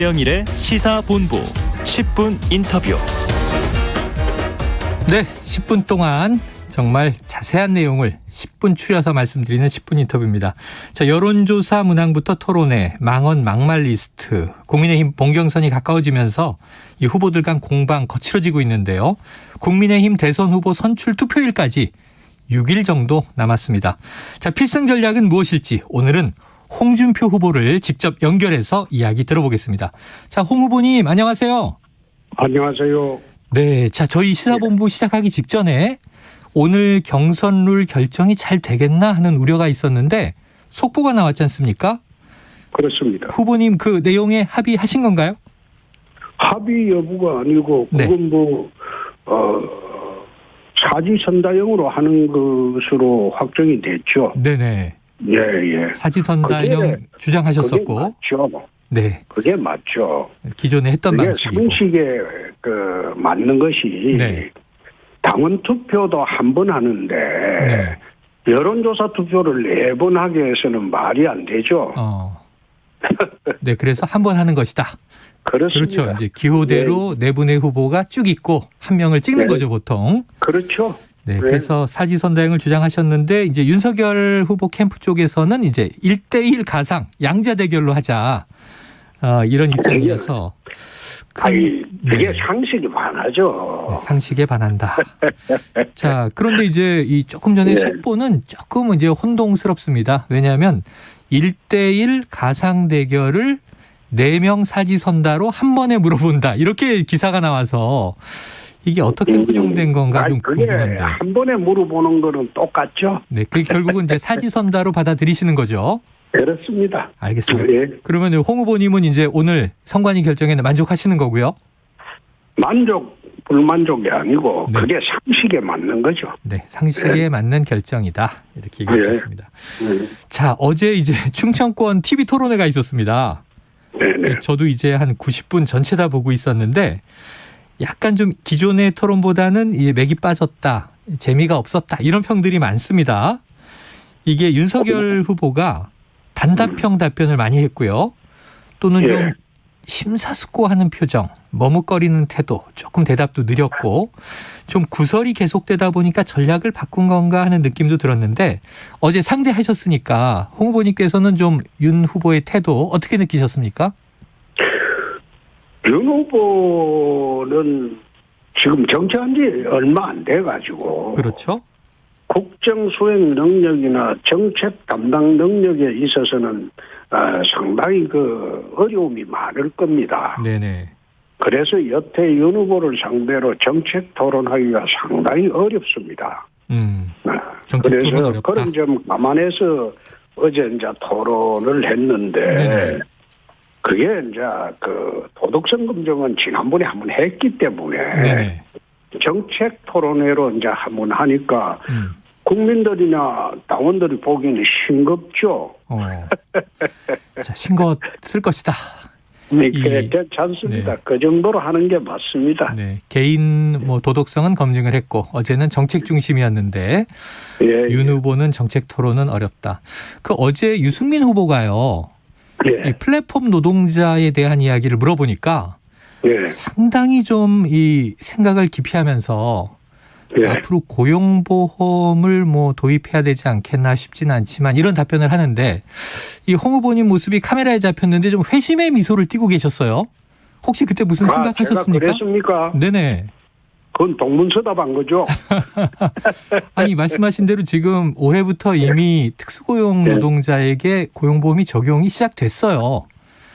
최영일의 시사본부 10분 인터뷰. 네, 10분 동안 정말 자세한 내용을 10분 추려서 말씀드리는 10분 인터뷰입니다. 자, 여론조사 문항부터 토론회, 망언 막말 리스트, 국민의힘 본경선이 가까워지면서 이 후보들 간 공방 거칠어지고 있는데요. 국민의힘 대선 후보 선출 투표일까지 6일 정도 남았습니다. 자, 필승 전략은 무엇일지 오늘은 홍준표 후보를 직접 연결해서 이야기 들어보겠습니다. 자, 홍 후보님 안녕하세요. 안녕하세요. 네, 자, 저희 시사본부 시작하기 직전에 오늘 경선 룰 결정이 잘 되겠나 하는 우려가 있었는데 속보가 나왔지 않습니까? 그렇습니다. 후보님 그 내용에 합의하신 건가요? 합의 여부가 아니고 네. 그건 사지선다형으로 하는 것으로 확정이 됐죠. 네네. 예. 사지선다형 그게 주장하셨었고. 맞죠. 네. 그게 맞죠. 기존에 했던 그게 방식이고. 상식에 맞는 것이 네. 당원 투표도 한 번 하는데 네. 여론조사 투표를 4번 하게 해서는 말이 안 되죠. 네, 그래서 한 번 하는 것이다. 그렇습니다. 그렇죠. 이제 기호대로 네 분의 후보가 쭉 있고 한 명을 찍는 네. 거죠, 보통. 그렇죠. 네, 그래서 사지선다형을 주장하셨는데 이제 윤석열 후보 캠프 쪽에서는 이제 1대1 가상 양자 대결로 하자. 이런 입장이어서 아니, 그게 네. 상식이 반하죠. 네, 상식에 반한다. 자, 그런데 이제 이 조금 전에 네. 속보는 조금 이제 혼동스럽습니다. 왜냐하면 1대1 가상 대결을 4명 사지선다로 한 번에 물어본다. 이렇게 기사가 나와서 이게 어떻게 운용된 건가 좀 그게 궁금한데. 한 번에 물어보는 거는 똑같죠. 네, 그게 결국은 이제 사지선다로 받아들이시는 거죠. 그렇습니다. 알겠습니다. 예. 그러면 홍 후보님은 이제 오늘 선관위 결정에 만족하시는 거고요. 만족, 불만족이 아니고 네. 그게 상식에 맞는 거죠. 네, 상식에 맞는 결정이다. 이렇게 얘기하셨습니다. 네. 자, 어제 이제 충청권 TV 토론회가 있었습니다. 네네. 저도 이제 한 90분 전체 다 보고 있었는데 약간 좀 기존의 토론보다는 맥이 빠졌다, 재미가 없었다 이런 평들이 많습니다. 이게 윤석열 후보가 단답형 답변을 많이 했고요. 또는 좀 예. 심사숙고하는 표정, 머뭇거리는 태도, 조금 대답도 느렸고 좀 구설이 계속되다 보니까 전략을 바꾼 건가 하는 느낌도 들었는데 어제 상대하셨으니까 홍 후보님께서는 좀 윤 후보의 태도 어떻게 느끼셨습니까? 윤 후보는 지금 정치한 지 얼마 안 돼가지고 그렇죠. 국정 수행 능력이나 정책 담당 능력에 있어서는 상당히 어려움이 많을 겁니다. 네네. 그래서 여태 윤 후보를 상대로 정책 토론하기가 상당히 어렵습니다. 정책 토론 그래서 어렵다. 그런 점 감안해서 어제 이제 토론을 했는데 네네. 그게 이제 도덕성 검증은 지난번에 한번 했기 때문에 네네. 정책 토론회로 이제 한번 하니까 국민들이나 당원들이 보기에는 싱겁죠. 자, 싱거웠을 것이다. 네, 괜찮지 않습니다. 네. 그 정도로 하는 게 맞습니다. 네, 개인 도덕성은 검증을 했고 어제는 정책 중심이었는데 예, 윤 후보는 정책 토론은 어렵다. 그 어제 유승민 후보가요. 예, 이 플랫폼 노동자에 대한 이야기를 물어보니까 예, 상당히 좀 이 생각을 깊이 하면서 예. 앞으로 고용보험을 도입해야 되지 않겠나 싶진 않지만 이런 답변을 하는데 이 홍 후보님 모습이 카메라에 잡혔는데 좀 회심의 미소를 띠고 계셨어요. 혹시 그때 무슨 생각하셨습니까? 제가 그랬습니까? 네네. 그건 동문서답한 거죠. 아니 말씀하신 대로 지금 올해부터 이미 특수고용 네. 노동자에게 고용보험이 적용이 시작됐어요.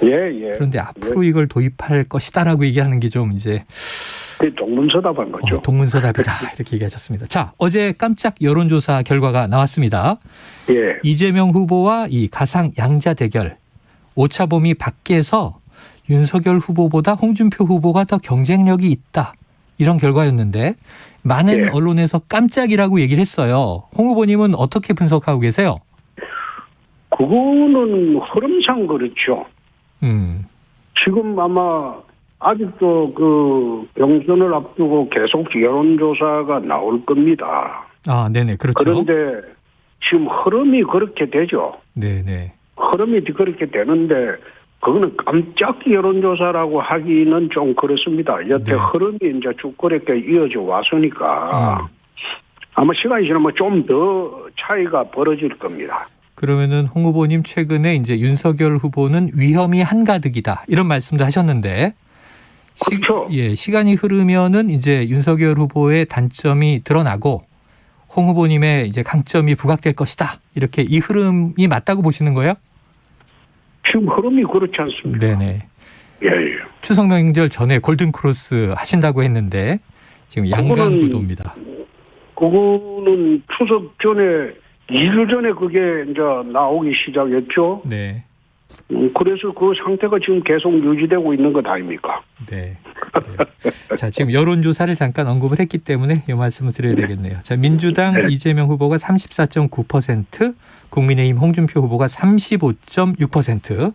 예. 그런데 앞으로 이걸 도입할 것이다라고 얘기하는 게 좀 이제 그 동문서답한 거죠. 동문서답이다 이렇게 얘기하셨습니다. 자, 어제 깜짝 여론조사 결과가 나왔습니다. 예. 이재명 후보와 이 가상 양자 대결, 오차범위 밖에서 윤석열 후보보다 홍준표 후보가 더 경쟁력이 있다. 이런 결과였는데 많은 예. 언론에서 깜짝이라고 얘기를 했어요. 홍 후보님은 어떻게 분석하고 계세요? 그거는 흐름상 그렇죠. 지금 아마 아직도 경선을 앞두고 계속 여론조사가 나올 겁니다. 아, 네네, 그렇죠. 그런데 지금 흐름이 그렇게 되죠. 네네. 흐름이 그렇게 되는데 그거는 깜짝 여론조사라고 하기는 좀 그렇습니다. 여태 네. 흐름이 이제 쭉 그렇게 이어져 왔으니까 아마 시간이 지나면 좀 더 차이가 벌어질 겁니다. 그러면은 홍 후보님 최근에 이제 윤석열 후보는 위험이 한가득이다 이런 말씀도 하셨는데 그렇죠. 시간이 흐르면은 이제 윤석열 후보의 단점이 드러나고 홍 후보님의 이제 강점이 부각될 것이다. 이렇게 이 흐름이 맞다고 보시는 거예요? 지금 흐름이 그렇지 않습니까? 네네. 예. 추석 명절 전에 골든 크로스 하신다고 했는데 지금 양강 구도입니다. 그거는 추석 전에 2주 전에 그게 이제 나오기 시작했죠. 네. 그래서 그 상태가 지금 계속 유지되고 있는 것 아닙니까? 네. 그래요. 자, 지금 여론조사를 잠깐 언급을 했기 때문에 이 말씀을 드려야 되겠네요. 자, 민주당 네. 이재명 후보가 34.9%, 국민의힘 홍준표 후보가 35.6%,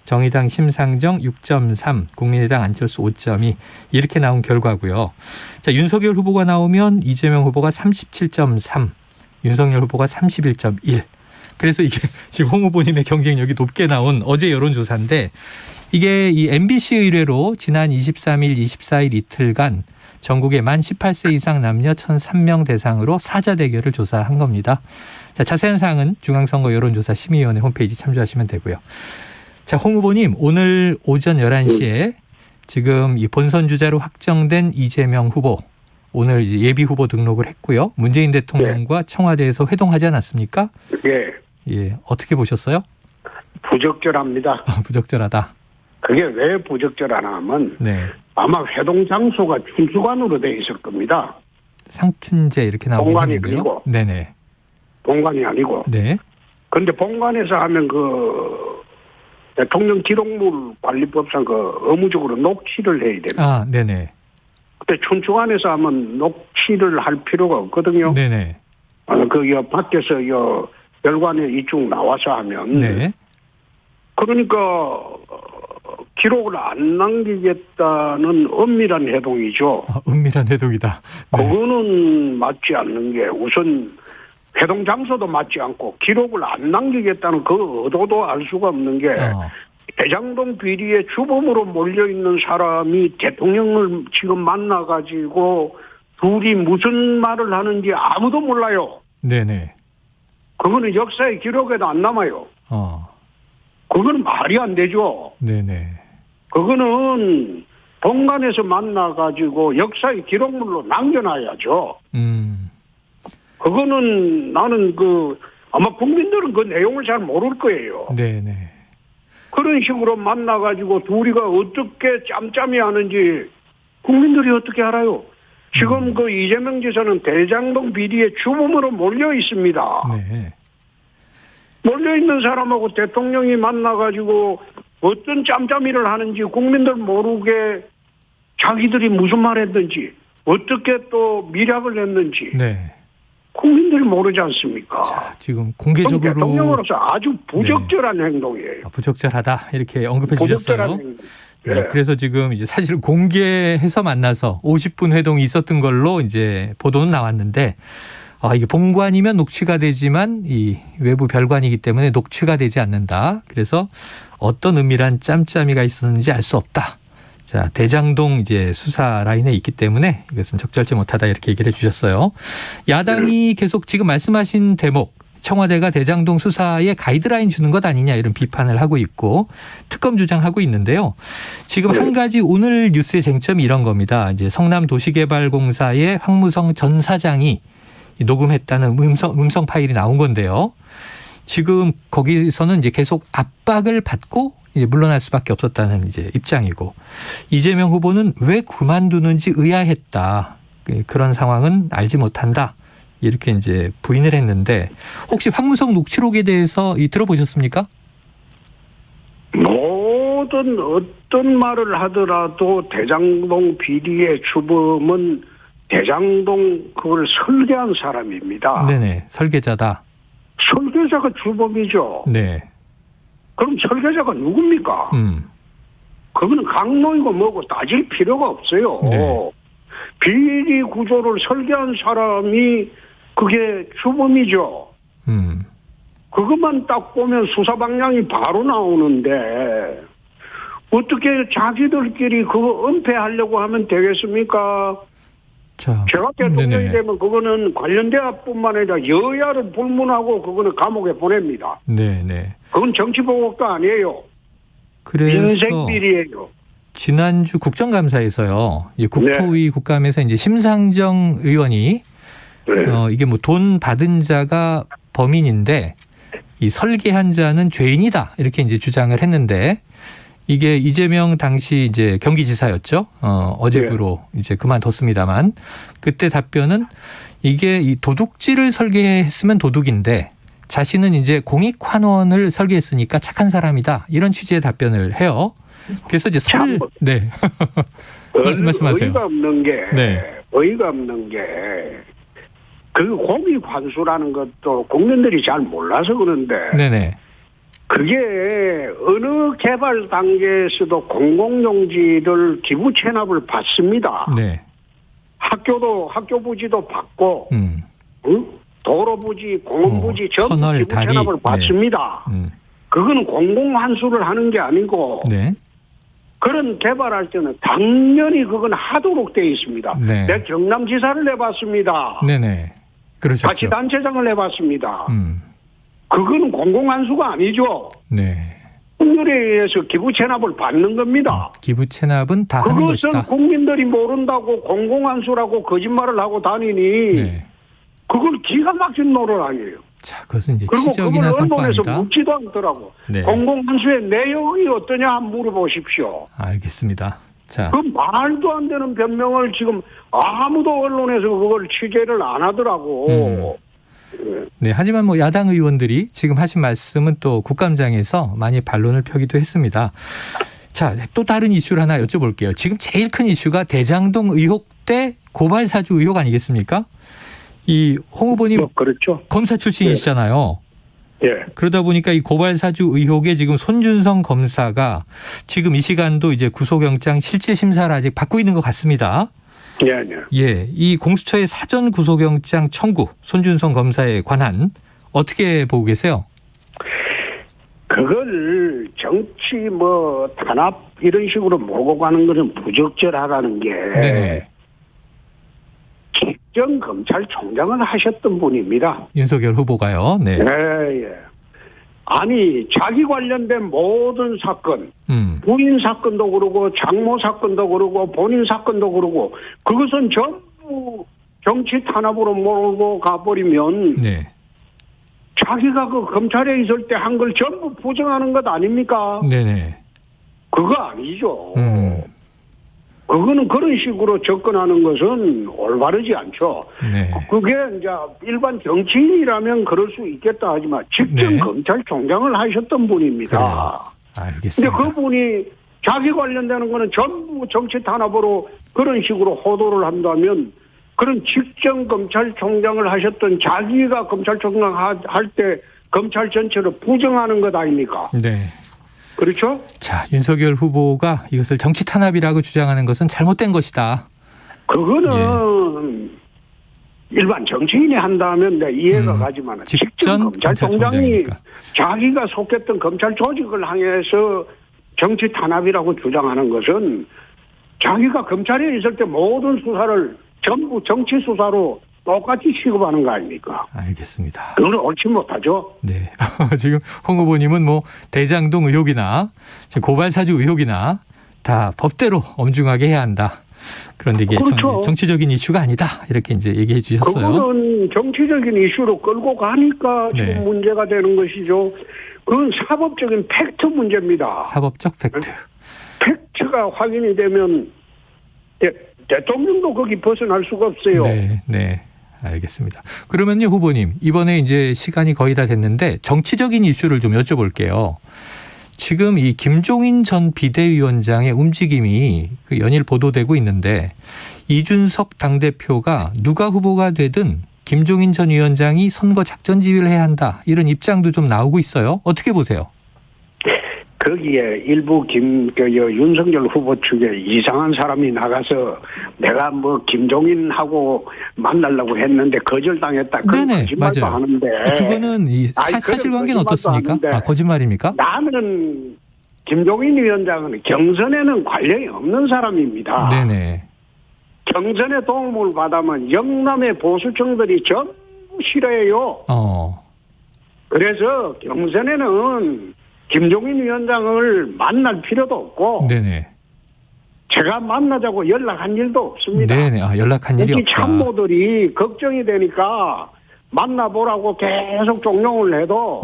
정의당 심상정 6.3, 국민의당 안철수 5.2 이렇게 나온 결과고요. 자, 윤석열 후보가 나오면 이재명 후보가 37.3, 윤석열 후보가 31.1. 그래서 이게 지금 홍 후보님의 경쟁력이 높게 나온 어제 여론조사인데 이게 이 MBC 의뢰로 지난 23일, 24일 이틀간 전국의 만 18세 이상 남녀 1,003명 대상으로 사자 대결을 조사한 겁니다. 자, 자세한 사항은 중앙선거 여론조사 심의위원회 홈페이지 참조하시면 되고요. 자, 홍 후보님 오늘 오전 11시에 지금 이 본선 주자로 확정된 이재명 후보 오늘 이제 예비 후보 등록을 했고요. 문재인 대통령과 청와대에서 회동하지 않았습니까? 예. 예, 어떻게 보셨어요? 부적절합니다. 부적절하다. 그게 왜 부적절하나 하면 네. 아마 회동 장소가 춘추관으로 돼 있을 겁니다. 상춘제 이렇게 나오고 본관이 있는데요. 아니고. 네네. 본관이 아니고. 네. 그런데 본관에서 하면 그 대통령 기록물 관리법상 그 의무적으로 녹취를 해야 됩니다. 아, 네네. 근데 춘추관에서 하면 녹취를 할 필요가 없거든요. 네네. 그 밖에서 별관에 이쪽 나와서 하면. 네. 그러니까 기록을 안 남기겠다는 엄밀한 해동이죠. 은밀한 회동이다. 네. 그거는 맞지 않는 게 우선 회동 장소도 맞지 않고 기록을 안 남기겠다는 그 의도도 알 수가 없는 게 대장동 비리의 주범으로 몰려있는 사람이 대통령을 지금 만나가지고 둘이 무슨 말을 하는지 아무도 몰라요. 네네. 그거는 역사의 기록에도 안 남아요. 그거는 말이 안 되죠. 네네. 그거는 본관에서 만나가지고 역사의 기록물로 남겨놔야죠. 그거는 나는 아마 국민들은 그 내용을 잘 모를 거예요. 네네. 그런 식으로 만나가지고 둘이가 어떻게 짬짬이 하는지 국민들이 어떻게 알아요? 지금 그 이재명 지사는 대장동 비리의 주범으로 몰려 있습니다. 네. 몰려있는 사람하고 대통령이 만나가지고 어떤 짬짬이를 하는지 국민들 모르게 자기들이 무슨 말 했는지 어떻게 또 밀약을 했는지 네. 국민들이 모르지 않습니까? 자, 지금 공개적으로 대통령으로서 아주 부적절한 행동이에요. 부적절하다 이렇게 언급해 주셨어요. 행동. 네. 그래서 지금 이제 사실 공개해서 만나서 50분 회동이 있었던 걸로 이제 보도는 나왔는데 이게 본관이면 녹취가 되지만 이 외부 별관이기 때문에 녹취가 되지 않는다. 그래서 어떤 은밀한 짬짬이가 있었는지 알 수 없다. 자, 대장동 이제 수사 라인에 있기 때문에 이것은 적절치 못하다 이렇게 얘기를 해주셨어요. 야당이 계속 지금 말씀하신 대목, 청와대가 대장동 수사에 가이드라인 주는 것 아니냐 이런 비판을 하고 있고 특검 주장하고 있는데요. 지금 한 가지 오늘 뉴스의 쟁점이 이런 겁니다. 이제 성남도시개발공사의 황무성 전 사장이 녹음했다는 음성 파일이 나온 건데요. 지금 거기서는 이제 계속 압박을 받고 이제 물러날 수밖에 없었다는 이제 입장이고 이재명 후보는 왜 그만두는지 의아했다. 그런 상황은 알지 못한다. 이렇게 이제 부인을 했는데 혹시 황무성 녹취록에 대해서 들어보셨습니까? 모든 어떤 말을 하더라도 대장동 비리의 주범은 대장동 그걸 설계한 사람입니다. 네네. 설계자다. 설계자가 주범이죠. 네. 그럼 설계자가 누굽니까? 그거는 강로이고 뭐고 따질 필요가 없어요. 네. 비리 구조를 설계한 사람이 그게 주범이죠. 그것만 딱 보면 수사 방향이 바로 나오는데 어떻게 자기들끼리 그거 은폐하려고 하면 되겠습니까? 자, 제가 대통령이 네네. 되면 그거는 관련 대학뿐만 아니라 여야를 불문하고 그거는 감옥에 보냅니다. 네네. 그건 정치보복도 아니에요. 그래서 인생비리예요. 지난주 국정감사에서요, 이 국토위 국감에서 이제 심상정 의원이 네. 이게 뭐 돈 받은 자가 범인인데 이 설계한 자는 죄인이다 이렇게 이제 주장을 했는데 이게 이재명 당시 이제 경기지사였죠. 어제부로 이제 그만뒀습니다만 그때 답변은 이게 이 도둑질을 설계했으면 도둑인데 자신은 이제 공익환원을 설계했으니까 착한 사람이다 이런 취지의 답변을 해요. 그래서 이제 네. 말씀하세요. 어이가 없는 게, 네. 어이가 없는 게, 그 공익환수라는 것도 국민들이 잘 몰라서 그런데, 네네. 그게 어느 개발 단계에서도 공공용지를 기부 체납을 받습니다. 네. 학교 부지도 받고, 응? 도로 부지, 공원 부지 전부 터널, 기부 다리. 체납을 받습니다. 네. 그거는 공공환수를 하는 게 아니고, 네. 그런 개발할 때는 당연히 그건 하도록 되어 있습니다. 네. 내가 경남지사를 내봤습니다. 네네. 그러셨죠. 자치단체장을 내봤습니다. 그거는 공공환수가 아니죠. 네. 국민에 의해서 기부 체납을 받는 겁니다. 기부 체납은 다 하는 그것을 것이다. 국민들이 모른다고 공공환수라고 거짓말을 하고 다니니 네. 그걸 기가 막힌 노릇 아니에요. 자, 그것은 이제 그리고 지적이나 그걸 언론에서 성과입니다. 묻지도 않더라고. 네. 공공환수의 내용이 어떠냐 한번 물어보십시오. 알겠습니다. 자, 그 말도 안 되는 변명을 지금 아무도 언론에서 그걸 취재를 안 하더라고. 네. 하지만 뭐 야당 의원들이 지금 하신 말씀은 또 국감장에서 많이 반론을 펴기도 했습니다. 자, 또 다른 이슈를 하나 여쭤볼게요. 지금 제일 큰 이슈가 대장동 의혹 대 고발 사주 의혹 아니겠습니까? 이 홍 후보님 그렇죠. 검사 출신이시잖아요. 예. 그러다 보니까 이 고발 사주 의혹에 지금 손준성 검사가 지금 이 시간도 이제 구속영장 실질 심사를 아직 받고 있는 것 같습니다. 예, 예. 예, 이 공수처의 사전 구속영장 청구 손준성 검사에 관한 어떻게 보고 계세요? 그걸 정치 탄압 이런 식으로 몰고 가는 것은 부적절하다는 게 네네. 직전 검찰총장을 하셨던 분입니다. 윤석열 후보가요. 네. 예, 예. 아니 자기 관련된 모든 사건, 부인 사건도 그러고 장모 사건도 그러고 본인 사건도 그러고 그것은 전부 정치 탄압으로 몰고 가버리면 네. 자기가 그 검찰에 있을 때 한 걸 전부 부정하는 것 아닙니까? 네네. 그거 아니죠. 그거는 그런 식으로 접근하는 것은 올바르지 않죠. 네. 그게 이제 일반 정치인이라면 그럴 수 있겠다 하지만 직접 네. 검찰총장을 하셨던 분입니다. 그래요. 알겠습니다. 근데 그분이 자기 관련되는 거는 전부 정치 탄압으로 그런 식으로 호도를 한다면 그런 직전 검찰총장을 하셨던 자기가 검찰총장 할 때 검찰 전체를 부정하는 것 아닙니까? 네. 그렇죠? 자, 윤석열 후보가 이것을 정치 탄압이라고 주장하는 것은 잘못된 것이다. 그거는 일반 정치인이 한다면 내 이해가 가지만 직전 검찰총장이 검찰총장이니까. 자기가 속했던 검찰 조직을 향해서 정치 탄압이라고 주장하는 것은 자기가 검찰에 있을 때 모든 수사를 전부 정치 수사로 똑같이 취급하는 거 아닙니까? 알겠습니다. 그건 옳지 못하죠. 네. 지금 홍 후보님은 뭐 대장동 의혹이나 지금 고발사주 의혹이나 다 법대로 엄중하게 해야 한다. 그런데 이게 그렇죠. 정치적인 이슈가 아니다. 이렇게 이제 얘기해 주셨어요. 그거는 정치적인 이슈로 끌고 가니까 지금 네. 문제가 되는 것이죠. 그건 사법적인 팩트 문제입니다. 사법적 팩트. 팩트가 확인이 되면 대통령도 거기 벗어날 수가 없어요. 네, 네. 알겠습니다. 그러면요, 후보님. 이번에 이제 시간이 거의 다 됐는데 정치적인 이슈를 좀 여쭤볼게요. 지금 이 김종인 전 비대위원장의 움직임이 연일 보도되고 있는데 이준석 당대표가 누가 후보가 되든 김종인 전 위원장이 선거 작전 지휘를 해야 한다. 이런 입장도 좀 나오고 있어요. 어떻게 보세요? 거기에 일부 윤석열 후보 측에 이상한 사람이 나가서 내가 김종인하고 만나려고 했는데 거절당했다. 그런 네네, 거짓말도 맞아요. 하는데. 그거는 사실관계는 어떻습니까? 하는데 거짓말입니까? 나는 김종인 위원장은 경선에는 관련이 없는 사람입니다. 네네. 경선에 도움을 받으면 영남의 보수층들이 전부 싫어해요. 그래서 경선에는 김종인 위원장을 만날 필요도 없고 네네. 제가 만나자고 연락한 일도 없습니다. 네네. 연락한 일이 특히 없다. 참모들이 걱정이 되니까 만나보라고 계속 종용을 해도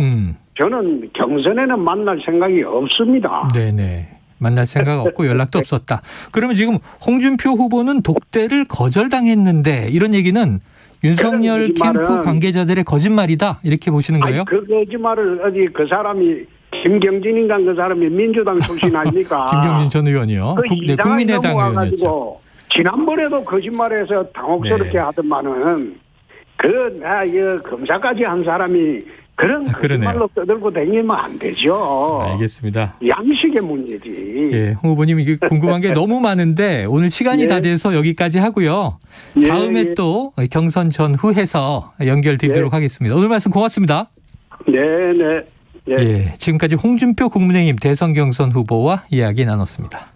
저는 경선에는 만날 생각이 없습니다. 네네. 만날 생각 없고 연락도 없었다. 그러면 지금 홍준표 후보는 독대를 거절당했는데 이런 얘기는 윤석열 캠프 관계자들의 거짓말이다 이렇게 보시는 거예요? 아니, 그 거짓말을 어디 그 사람이 김경진인가 그 사람이 민주당 출신 아닙니까? 김경진 전 의원이요. 네, 국민의당 의원이었죠. 지난번에도 거짓말해서 당혹스럽게 하더만은 그 검사까지 한 사람이 그런 거짓말로 떠들고 다니면 안 되죠. 알겠습니다. 양식의 문제지. 예, 홍 후보님 이게 궁금한 게 너무 많은데 오늘 시간이 다 돼서 여기까지 하고요. 다음에 또 경선 전후 해서 연결드리도록 하겠습니다. 오늘 말씀 고맙습니다. 네네. 예, 지금까지 홍준표 국민의힘 대선 경선 후보와 이야기 나눴습니다.